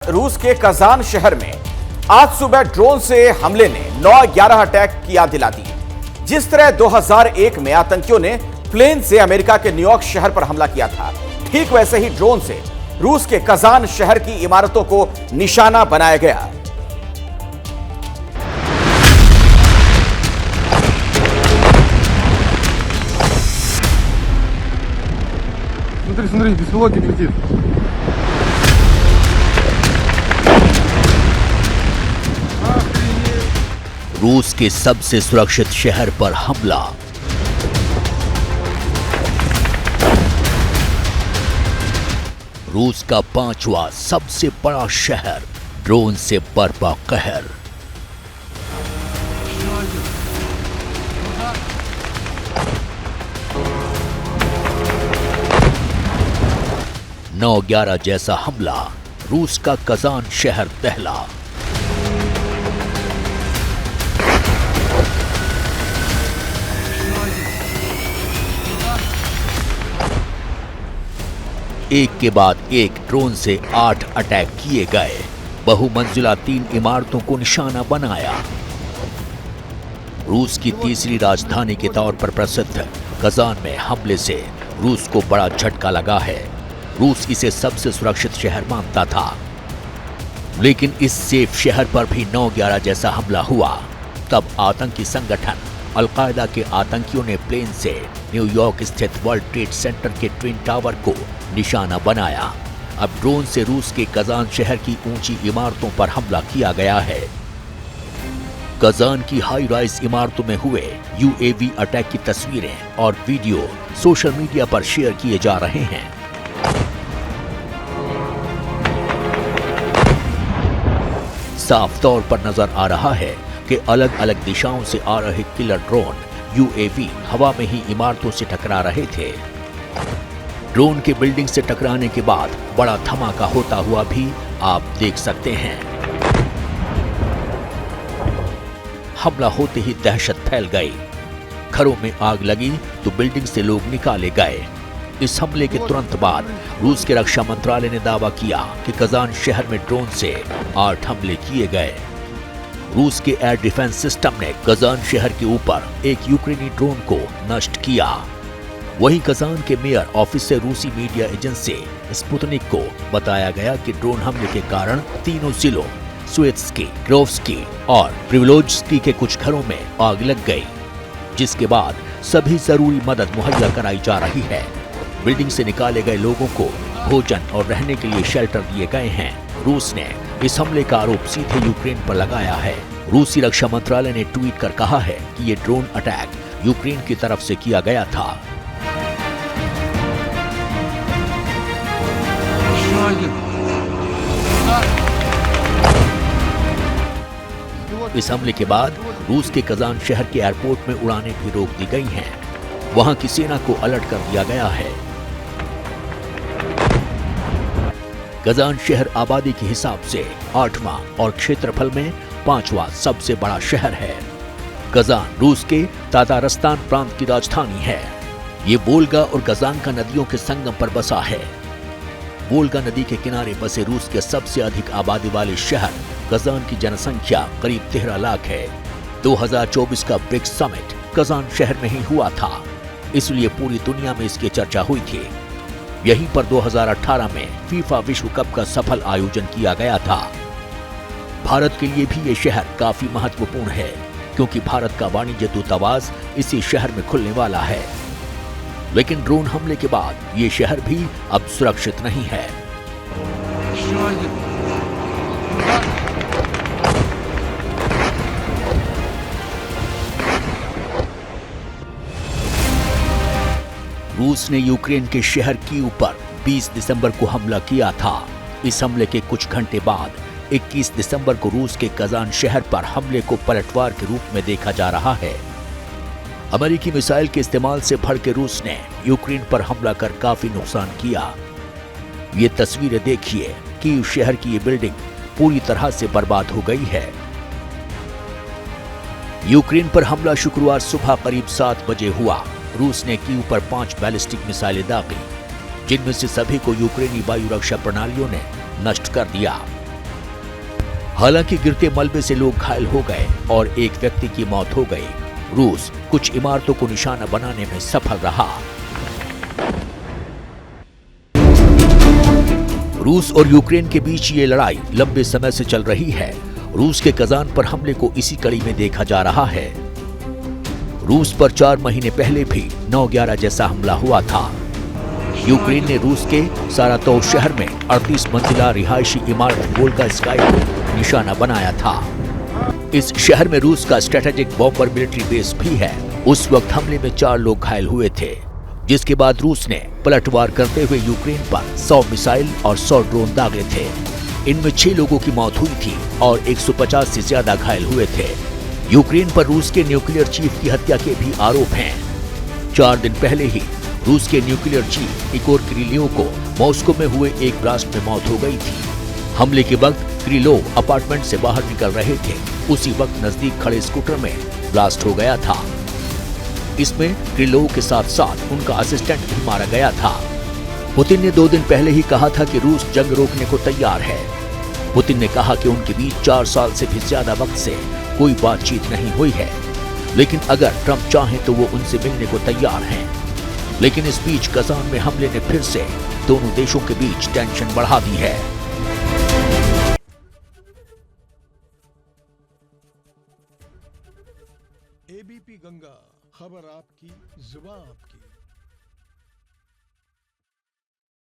रूस के कजान शहर में आज सुबह ड्रोन से हमले ने 9/11 अटैक की याद दिला दी। जिस तरह 2001 में आतंकियों ने प्लेन से अमेरिका के न्यूयॉर्क शहर पर हमला किया था, ठीक वैसे ही ड्रोन से रूस के कजान शहर की इमारतों को निशाना बनाया गया। Смотри, беспилотник летит. रूस के सबसे सुरक्षित शहर पर हमला। रूस का 5वां सबसे बड़ा शहर, ड्रोन से बरपा कहर। नौ 11 जैसा हमला, रूस का कजान शहर दहला। एक के बाद एक ड्रोन से 8 अटैक किए गए। बहुमंजिला 3 इमारतों को निशाना बनाया। रूस की तीसरी राजधानी के तौर पर प्रसिद्ध कजान में हमले से रूस को बड़ा झटका लगा है। रूस इसे सबसे सुरक्षित शहर मानता था, लेकिन इस सेफ शहर पर भी 9/11 जैसा हमला हुआ। तब आतंकी संगठन अल-कायदा के आतंकियों ने प्लेन से न्यूयॉर्क स्थित वर्ल्ड ट्रेड सेंटर के ट्विन टावर को निशाना बनाया। अब ड्रोन से रूस के कजान शहर की ऊंची इमारतों पर हमला किया गया है। कजान की हाई राइज इमारतों में हुए यूएवी अटैक की तस्वीरें और वीडियो सोशल मीडिया पर शेयर किए जा रहे हैं। साफ तौर पर नजर आ रहा है कि अलग अलग दिशाओं से आ रहे किलर ड्रोन यूएवी हवा में ही इमारतों से टकरा रहे थे। ड्रोन के बिल्डिंग से टकराने के बाद बड़ा धमाका होता हुआ भी आप देख सकते हैं। हमला होते ही दहशत फैल गई। घरों में आग लगी तो बिल्डिंग से लोग निकाले गए। इस हमले के तुरंत बाद रूस के रक्षा मंत्रालय ने दावा किया कि कजान शहर में ड्रोन से 8 हमले किए गए। रूस के एयर डिफेंस सिस्टम ने कजान शहर के ऊपर एक यूक्रेनी ड्रोन को नष्ट किया। वहीं कजान के मेयर ऑफिस से रूसी मीडिया एजेंसी स्पुतनिक को बताया गया कि ड्रोन हमले के कारण तीनों जिलों स्वेत्स्की, ग्रोव्स्की और प्रिवलोज्स्की के कुछ घरों में आग लग गई, जिसके बाद सभी जरूरी मदद मुहैया कराई जा रही है। बिल्डिंग से निकाले गए लोगों को भोजन और रहने के लिए शेल्टर दिए गए हैं। रूस ने इस हमले का आरोप सीधे यूक्रेन पर लगाया है। रूसी रक्षा मंत्रालय ने ट्वीट कर कहा है कि ये ड्रोन अटैक यूक्रेन की तरफ से किया गया था। इस हमले के बाद रूस के कजान शहर के एयरपोर्ट में उड़ानें भी रोक दी गई हैं। वहां की सेना को अलर्ट कर दिया गया है। कजान शहर आबादी के हिसाब से 8वां और क्षेत्रफल में 5वां सबसे बड़ा शहर है। कजान रूस के तातारस्तान प्रांत की राजधानी है। ये वोल्गा और कजानका नदियों के संगम पर बसा है। वोल्गा नदी के किनारे बसे रूस के सबसे अधिक आबादी वाले शहर कजान की जनसंख्या करीब 13 लाख है। 2024 का ब्रिक्स समिट कजान शहर में ही हुआ था, इसलिए पूरी दुनिया में इसकी चर्चा हुई थी। यहीं पर 2018 में फीफा विश्व कप का सफल आयोजन किया गया था। भारत के लिए भी ये शहर काफी महत्वपूर्ण है, क्योंकि भारत का वाणिज्य दूतावास इसी शहर में खुलने वाला है। लेकिन ड्रोन हमले के बाद ये शहर भी अब सुरक्षित नहीं है। रूस ने यूक्रेन के शहर कीव पर 20 दिसंबर को हमला किया था। इस हमले के कुछ घंटे बाद 21 दिसंबर को रूस के कजान शहर पर हमले को पलटवार के रूप में देखा जा रहा है। अमेरिकी मिसाइल के इस्तेमाल से भड़के रूस ने यूक्रेन पर हमला कर काफी नुकसान किया। ये तस्वीरें देखिए, कीव शहर की ये बिल्डिंग पूरी तरह से बर्बाद हो गई है। यूक्रेन पर हमला शुक्रवार सुबह करीब 7 बजे हुआ। रूस ने कीव पर 5 बैलिस्टिक मिसाइलें दागी, जिनमें से सभी को यूक्रेनी वायु रक्षा प्रणालियों ने नष्ट कर दिया। हालांकि गिरते मलबे से लोग घायल हो गए और एक व्यक्ति की मौत हो गई। रूस कुछ इमारतों को निशाना बनाने में सफल रहा। रूस और यूक्रेन के बीच ये लड़ाई लंबे समय से चल रही है। रूस के कजान पर हमले को इसी कड़ी में देखा जा रहा है। रूस पर 4 महीने पहले भी 9/11 जैसा हमला हुआ था। यूक्रेन ने रूस के सारातोव शहर में 38 मंजिला रिहायशी इमारत वोल्गा स्काई को निशाना बनाया था। इस शहर में रूस का स्ट्रेटेजिक बॉम्बर मिलिट्री बेस भी है। उस वक्त हमले में 4 लोग घायल हुए थे, जिसके बाद रूस ने पलटवार करते हुए यूक्रेन पर 100 मिसाइल और 100 ड्रोन दागे थे। इनमें 6 लोगों की मौत हुई थी और 150 से ज्यादा घायल हुए थे। यूक्रेन पर रूस के न्यूक्लियर चीफ की हत्या के भी आरोप हैं। 4 दिन पहले ही रूस के न्यूक्लियर चीफ इगोर किरिलोव को मॉस्को में हुए एक ब्लास्ट में मौत हो गई थी। हमले के वक्त किरिलोव अपार्टमेंट से बाहर निकल रहे थे। उसी वक्त नजदीक खड़े स्कूटर में ब्लास्ट हो गया था। इसमें किरिलोव के साथ साथ उनका असिस्टेंट भी मारा गया था। पुतिन ने 2 दिन पहले ही कहा था कि रूस जंग रोकने को तैयार है। पुतिन ने कहा कि उनके बीच 4 साल से भी ज्यादा वक्त से कोई बातचीत नहीं हुई है, लेकिन अगर ट्रंप चाहें तो वो उनसे मिलने को तैयार हैं। लेकिन इस बीच कजान में हमले ने फिर से दोनों देशों के बीच टेंशन बढ़ा दी है। एबीपी गंगा, खबर आपकी, जुबान आपकी।